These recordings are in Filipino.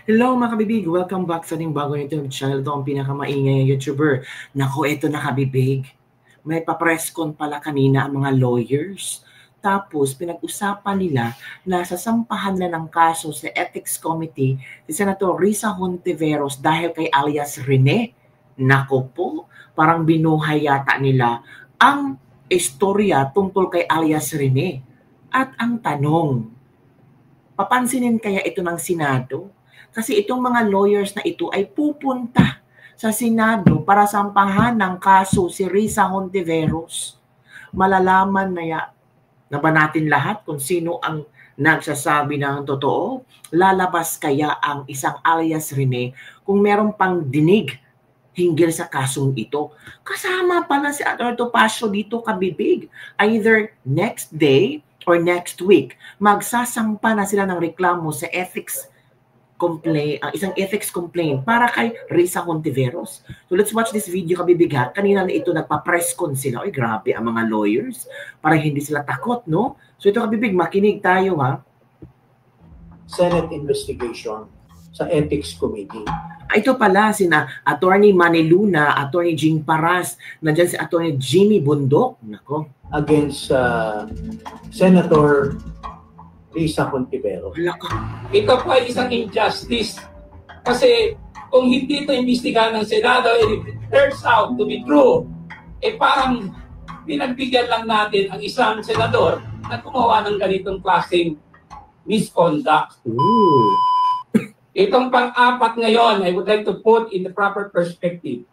Hello mga kabibig! Welcome back sa ating bagong YouTube channel. Ito ang pinakamaingay na YouTuber. Naku, eto na kabibig. May pa-press con pala kanina ang mga lawyers. Tapos pinag-usapan nila na sasampahan na ng kaso sa Ethics Committee si Senator Risa Hontiveros dahil kay alias Rene. Naku po, parang binuhay yata nila ang istorya tungkol kay alias Rene. At ang tanong, papansinin kaya ito ng Senado? Kasi itong mga lawyers na ito ay pupunta sa Senado para sampahan ng kaso si Risa Hontiveros. Malalaman na ba natin lahat kung sino ang nagsasabi ng totoo? Lalabas kaya ang isang alias Rene kung meron pang dinig hinggil sa kasong ito? Kasama pala si Atty. Topacio dito kabibig. Either next day or next week, magsasampa na sila ng reklamo sa isang ethics complaint para kay Risa Hontiveros. So let's watch this video kabibig ha. Kanina na ito nagpa-press con sila. Ay grabe ang mga lawyers. Para hindi sila takot, no? So ito kabibig, makinig tayo ha. Senate investigation sa Ethics Committee. Ito pala sina Attorney Manny Luna, Attorney Jing Paras, nandiyan si Attorney Jimmy Bundok. Nako. Against Senator Risa Hontiveros. Ito po ay isang injustice. Kasi kung hindi ito imbestigahan ng Senado, and it turns out to be true, parang pinagbigyan lang natin ang isang senador na gumawa ng ganitong klaseng misconduct. Itong pang-apat ngayon, I would like to put in the proper perspective.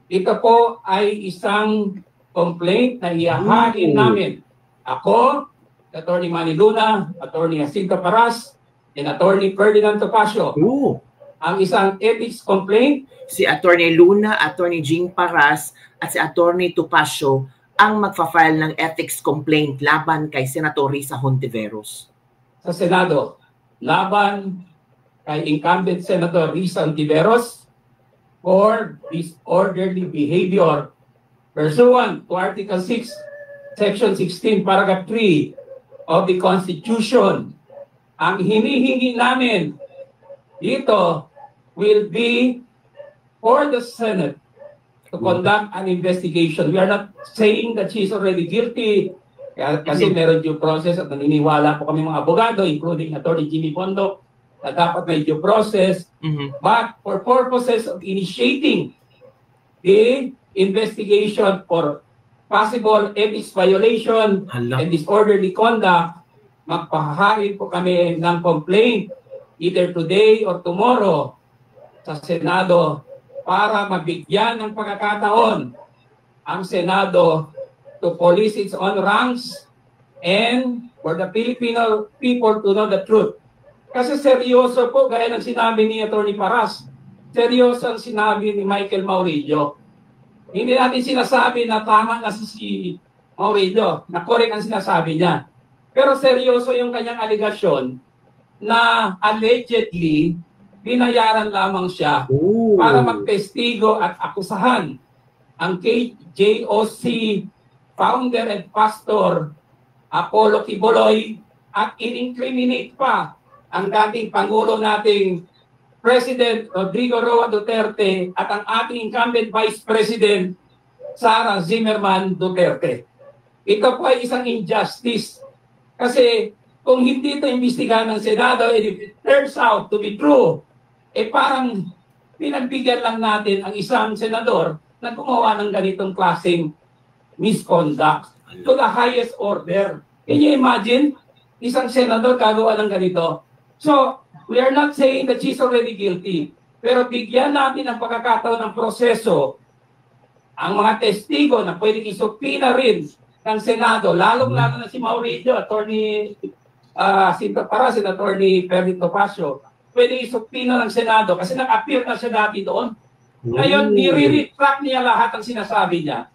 Ito po ay isang complaint na ihahain namin. Ako, Attorney Manny Luna, Attorney Jacinto Paras, and Attorney Ferdinand Topacio. Ang isang ethics complaint. Si Attorney Luna, Attorney Jing Paras, at si Attorney Topacio ang magfa-file ng ethics complaint laban kay Senator Risa Hontiveros. Sa Senado, laban kay incumbent Senator Risa Hontiveros for disorderly behavior pursuant to Article 6, Section 16, Paragraph 3 of the Constitution. Ang hinihingi namin dito will be for the Senate to conduct an investigation. We are not saying that she is already guilty kasi meron due process at naniniwala po kami mga abogado, including Attorney Jimmy Bundok, na dapat may due process. But for purposes of initiating the investigation for possible ethics violation and disorderly conduct, magpahahain po kami ng complaint either today or tomorrow sa Senado para mabigyan ng pagkakataon ang Senado to police its own ranks and for the Filipino people to know the truth. Kasi seryoso po, gaya ng sinabi ni Attorney Paras, seryoso ang sinabi ni Michael Maurilio. Hindi natin sinasabi na tama na si Maurilio, na correct ang sinasabi niya. Pero seryoso yung kanyang aligasyon na allegedly binayaran lamang siya para magtestigo at akusahan ang KJOC founder and pastor Apollo Quiboloy at in-incriminate pa ang dating Pangulo nating President Rodrigo Roa Duterte at ang ating incumbent Vice President Sara Zimmerman Duterte. Ito po ay isang injustice. Kasi kung hindi ito imbestigahan ng Senado, and it turns out to be true, parang pinagbigyan lang natin ang isang senador na gumawa ng ganitong klaseng misconduct to the highest order. Can you imagine? Isang senador gagawa ng ganito. So, we are not saying that she's already guilty. Pero bigyan natin ang pagkakataon ng proseso ang mga testigo na pwedeng isupina rin ng Senado, lalong-lalo na si Mauricio, Attorney Jacinto Paras, and Attorney Ferdinand Topacio, pwedeng isupina ng Senado kasi nag-appear na siya dati doon. Ngayon, nire-retract niya lahat ang sinasabi niya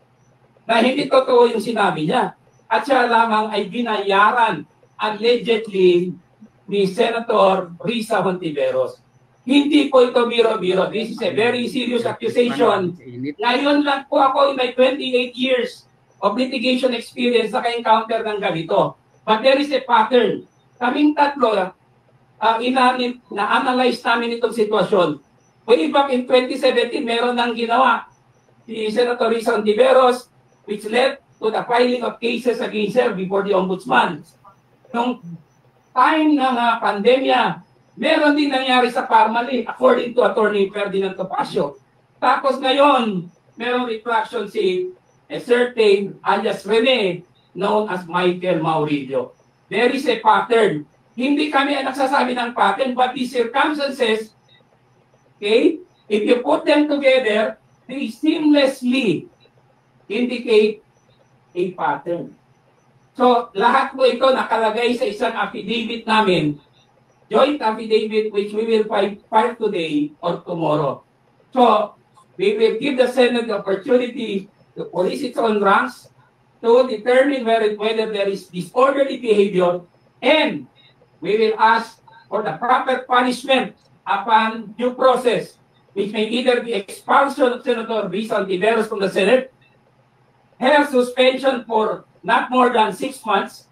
na hindi totoo yung sinabi niya. At siya lamang ay binayaran allegedly ni Senator Risa Hontiveros. Hindi po ito biro-biro. This is a very serious accusation. Ngayon lang po ako in my 28 years of litigation experience na ka-encounter ng ganito. But there is a pattern. Kaming tatlo, na-analyze namin itong sitwasyon. Way back in 2017, meron nang ginawa si Senator Risa Hontiveros, which led to the filing of cases against her before the Ombudsman. Nung time ng pandemya, meron din nangyari sa Parmali, according to Attorney Ferdinand Topacio. Tapos ngayon, meron retraction si a certain alias Rene, known as Michael Maurilio. There is a pattern. Hindi kami ang nagsasabi ng pattern, but the circumstances, okay, if you put them together, they seamlessly indicate a pattern. So, lahat po ito nakalagay sa isang affidavit namin, joint affidavit, which we will file today or tomorrow. So, we will give the Senate the opportunity to police its own ranks to determine whether there is disorderly behavior, and we will ask for the proper punishment upon due process, which may either be expulsion of Senator Risa Hontiveros from the Senate, her suspension for not more than 6 months,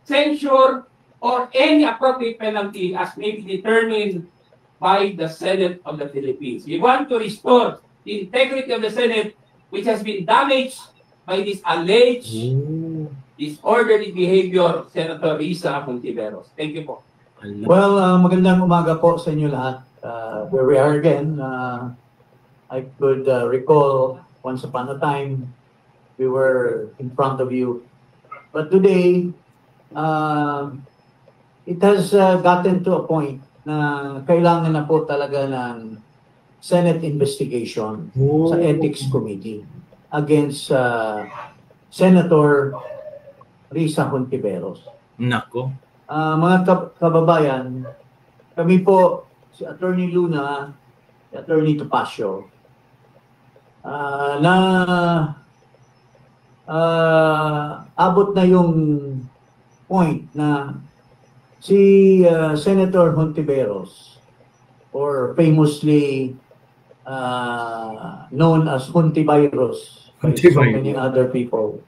censure, or any appropriate penalty as may be determined by the Senate of the Philippines. We want to restore the integrity of the Senate, which has been damaged by this alleged disorderly behavior of Senator Risa Hontiveros. Thank you po. Well, magandang umaga po sa inyo lahat. Here we are again. I could recall once upon a time we were in front of you. But today, it has gotten to a point na kailangan na po talaga ng Senate investigation sa Ethics Committee against Senator Risa Hontiveros. Nako. Mga kababayan, kami po, si Attorney Luna, si Attorney Topacio, abot na yung point na si Senator Hontiveros, or famously known as Hontivirus by so many other people,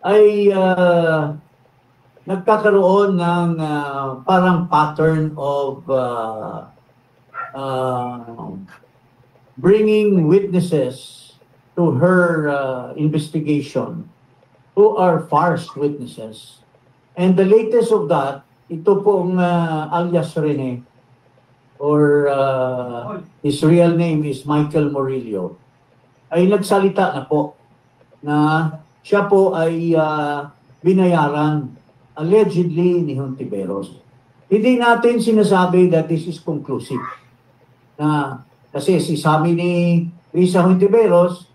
ay nagkakaroon ng parang pattern of bringing witnesses to her investigation who are false witnesses. And the latest of that, ito pong alias Rene, or his real name is Michael Maurilio, ay nagsalita na po na siya po ay binayaran allegedly ni Hontiveros. Hindi natin sinasabi that this is conclusive. Na kasi sabi ni Risa Hontiveros,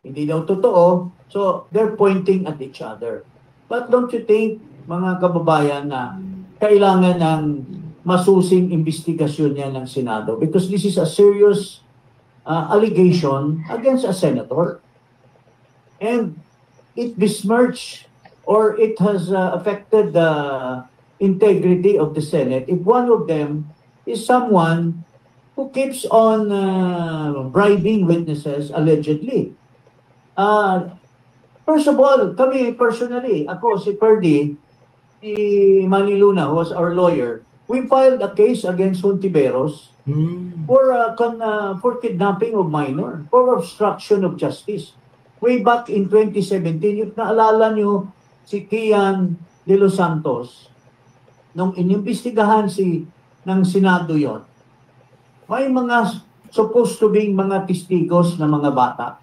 hindi daw totoo, so they're pointing at each other. But don't you think, mga kababayan, na kailangan ng masusing investigasyon niya ng Senado? Because this is a serious allegation against a senator. And it besmirched, or it has affected the integrity of the Senate if one of them is someone who keeps on bribing witnesses allegedly. First of all, kami personally, ako si Ferdy, si Manny Luna, who was our lawyer, we filed a case against Hontiveros for kidnapping of minor, for obstruction of justice. Way back in 2017, if naalala nyo, si Kian de los Santos, nung inimbestigahan ng Senado yon, may mga supposed to be mga testigos na mga bata.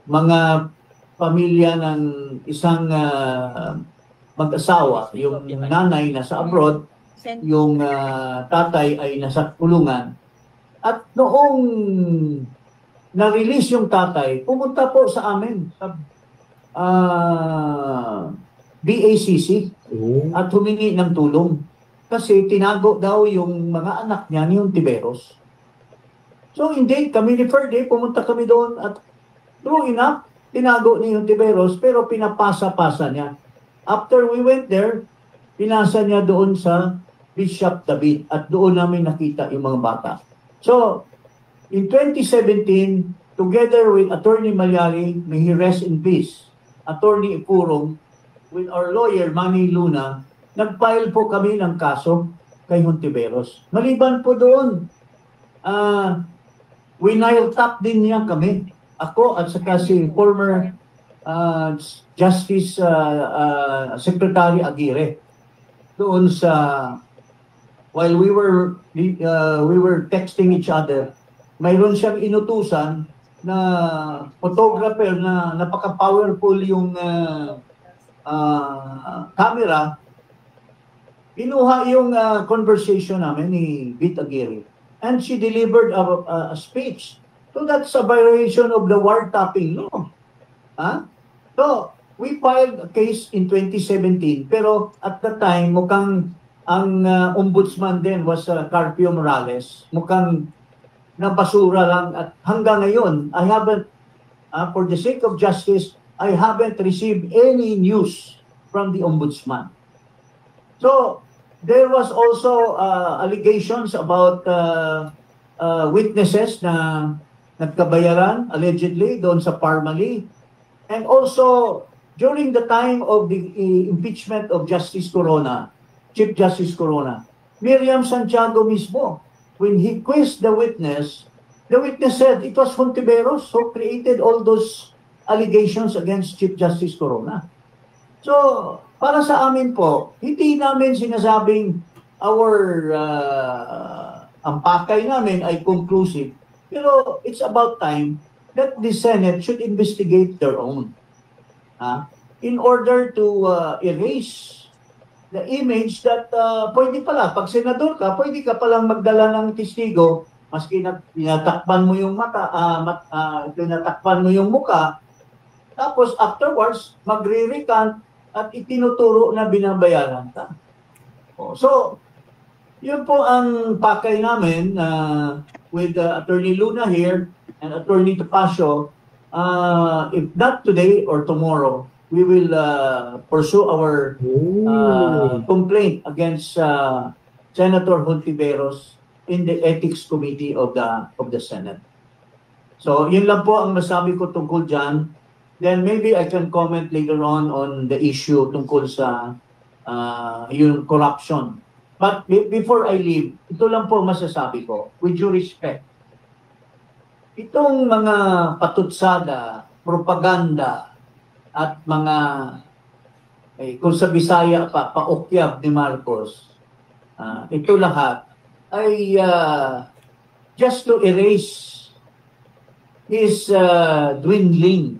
Mga pamilya ng isang mag-asawa, yung nanay nasa abroad, yung tatay ay nasa kulungan. At noong na-release yung tatay, pumunta po sa amin sa BACC at humingi ng tulong kasi tinago daw yung mga anak niya ni Hontiveros. So hindi, kami ni Ferdy, pumunta kami doon at true enough, tinago ni Hontiveros pero pinapasa-pasa niya. After we went there, pinasa niya doon sa Bishop David at doon namin nakita yung mga bata. So, in 2017, together with Attorney Malyari, may he rest in peace, Attorney Ipurong, with our lawyer, Manny Luna, nag-file po kami ng kaso kay Hontiveros. Maliban po doon, winile-tap din niya kami. Ako at saka si former Justice Secretary Aguirre. Doon sa, while we were texting each other, mayroon siyang inutusan na photographer na napaka-powerful yung camera. Kinuha yung conversation namin ni Bit Aguirre. And she delivered a speech. So that's a violation of the wiretapping law. So, we filed a case in 2017, pero at the time, mukhang ang ombudsman din was Carpio Morales. Mukhang nabasura lang at hanggang ngayon, I haven't, for the sake of justice, I haven't received any news from the ombudsman. So, there was also allegations about witnesses na nagkabayaran, allegedly, doon sa Parmali. And also, during the time of the impeachment of Justice Corona, Chief Justice Corona, Miriam Santiago mismo, when he quizzed the witness said it was Hontiveros who created all those allegations against Chief Justice Corona. So, para sa amin po, hindi namin sinasabing ang pakay namin ay conclusive. Pero it's about time that the Senate should investigate their own. In order to erase the image that pwede pala, pag senador ka, pwede ka palang magdala ng testigo, maski tinatakpan mo yung tinatakpan mo yung muka, tapos afterwards, magre-recant at itinuturo na binabayaran ka. So, yun po ang pakay namin with Attorney Luna here and Attorney Topacio. If not today or tomorrow, we will pursue our complaint against Senator Hontiveros in the Ethics Committee of the Senate. So, yun lang po ang masabi ko tungkol dyan. Then maybe I can comment later on the issue tungkol sa yung corruption. But before I leave, ito lang po masasabi ko, with due respect. Itong mga patutsada, propaganda, at mga, kung sa Bisaya pa, paukyab ni Marcos, ito lahat ay just to erase his dwindling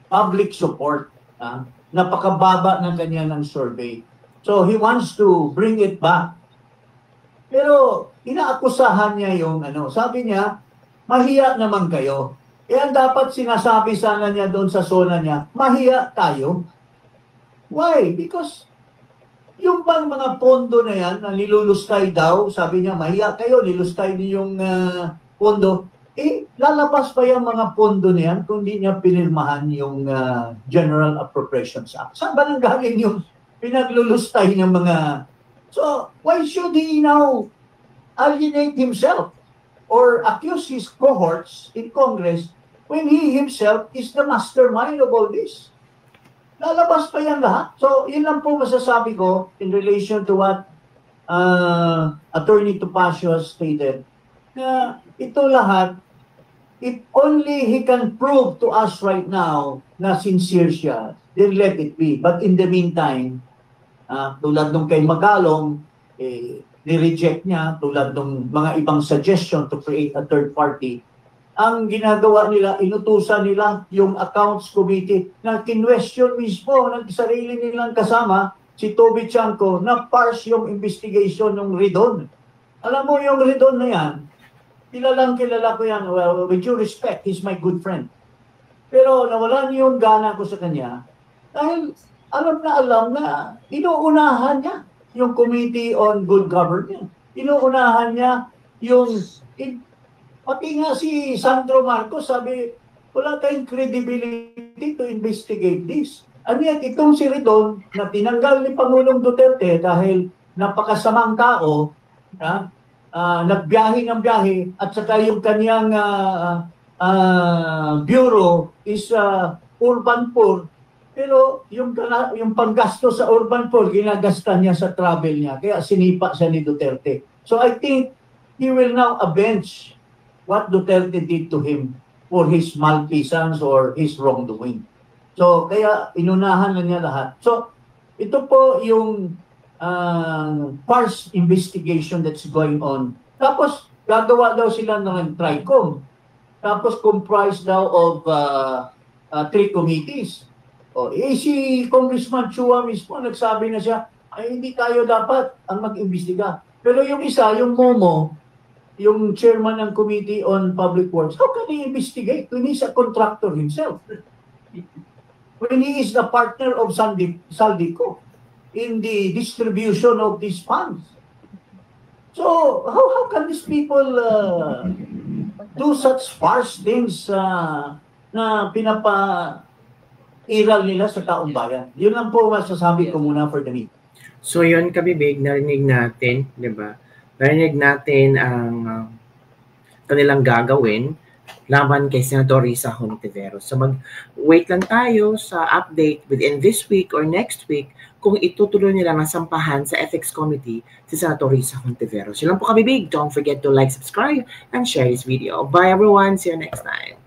public support. Napakababa ng kanyang survey. So he wants to bring it back. Pero inaakusahan niya yung sabi niya, mahiya naman kayo. Ang dapat sinasabi sana niya doon sa zona niya, mahiya tayo. Why? Because yung bang mga pondo na yan, na nilulustay daw, sabi niya, mahiya kayo, nilustay niyo yung pondo. Lalabas pa yung mga pondo na yan kung di niya pinirmahan yung General Appropriations Act. Saan ba nang galing yung pinaglulustay ng mga... So, why should he now alienate himself or accuse his cohorts in Congress when he himself is the mastermind of all this? Lalabas pa yan lahat. So, yun lang po masasabi ko in relation to what Attorney Topacio has stated, na ito lahat, if only he can prove to us right now na sincere siya, then let it be. But in the meantime, tulad nung kay Magalong, ni-reject niya, tulad nung mga ibang suggestion to create a third party, ang ginagawa nila, inutusan nila yung accounts committee na kinwestiyon mismo ng sarili nilang kasama, si Toby Chanco, na parse yung investigation ng Ridon. Alam mo yung Ridon na yan, kilala ko yan, well, with due respect, he's my good friend. Pero nawalan yung gana ko sa kanya dahil alam na inuunahan niya yung Committee on Good Governance. Inuunahan niya yung, pati nga si Sandro Marcos sabi, wala tayong credibility to investigate this. Ano yan, itong si Ridon na tinanggal ni Pangulong Duterte dahil napakasamang tao, nagbiyahe ng biyahe at saka yung kanyang bureau is urban poor. Pero yung panggasto sa urban poll, ginagasta niya sa travel niya. Kaya sinipa siya ni Duterte. So I think he will now avenge what Duterte did to him for his malfeasance or his wrongdoing. So kaya inunahan na niya lahat. So ito po yung farce investigation that's going on. Tapos gagawa daw sila ng TRICOM. Tapos comprised daw of 3 committees. Si Congressman Chua mismo nagsabi na siya, ay hindi tayo dapat ang mag-imbestiga. Pero yung isa, yung Momo, yung chairman ng Committee on Public Works, how can he investigate when he's a contractor himself? When he is the partner of Saldico in the distribution of these funds. So, how can these people do such farce things na pinapa-iral nila sa taong bayan? Yun lang po masasabi ko muna for the meeting. So yun, Kabibig, narinig natin, di ba? Narinig natin ang kanilang gagawin laban kay Senator Risa Hontiveros. So mag-wait lang tayo sa update within this week or next week kung itutuloy nila ng sampahan sa Ethics Committee si Senator Risa Hontiveros. Yun lang po, Kabibig. Don't forget to like, subscribe, and share this video. Bye everyone. See you next time.